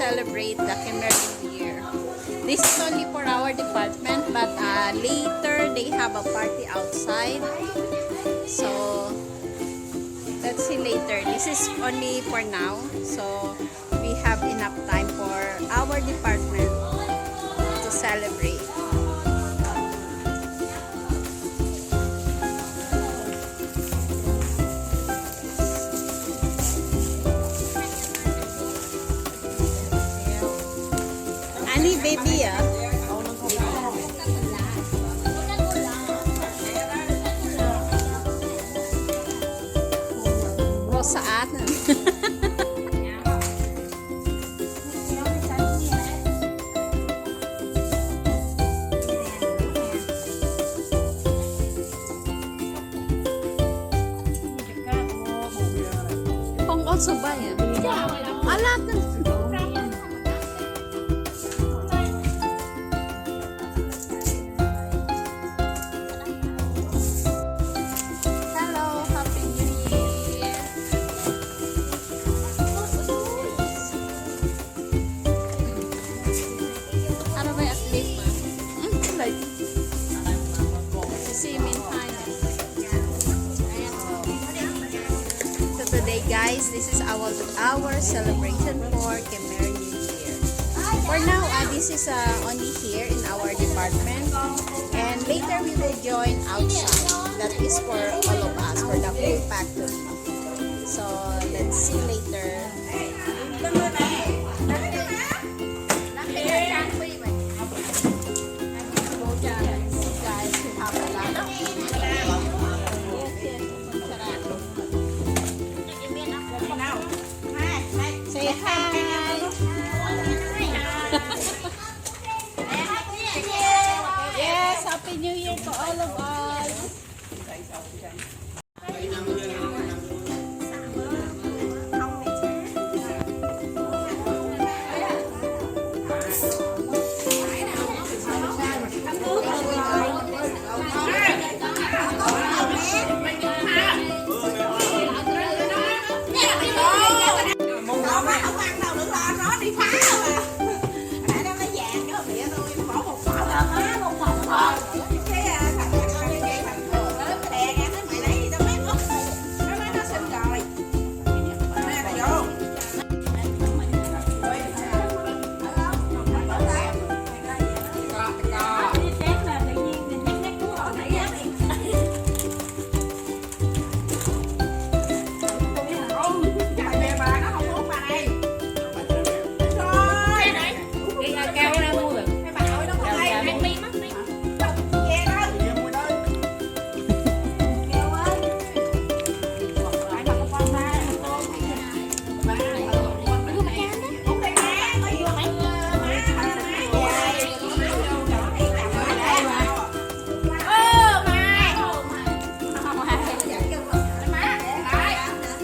celebrate the Khmer New Year. This is only for our department, but later they have a party outside. So let's see later. This is only for now. So we have enough time for our department to celebrate. Ani baby ah. Rosaan. Không also buy ah. Alat. Today guys, this is our celebration for Khmer New Year. For now, this is only here in our department, and later we will join outside. That is for all of us, for the whole factory. So let's see later. Guys, we have a lot of say hi. Yes, Happy New Year to all of us.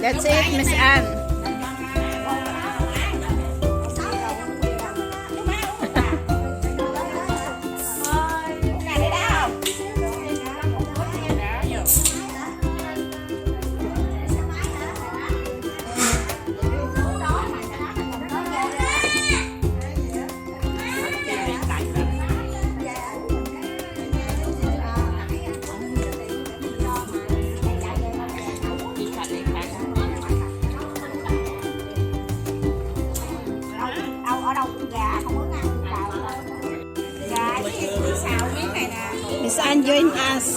That's it, Miss Anne. Miss Anne join us.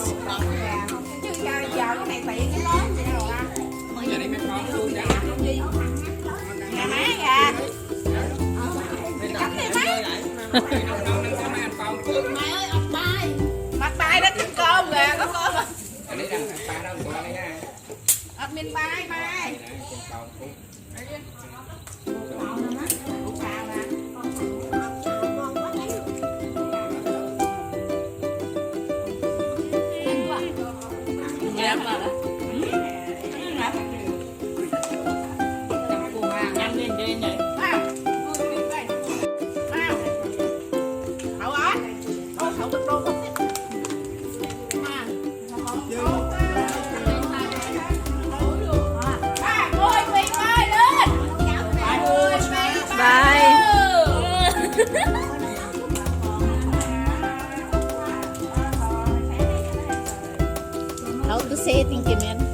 Mặt bay đó trứng cơm kìa, có cơm không? Admin bay mai. Bye. to say thank you, man?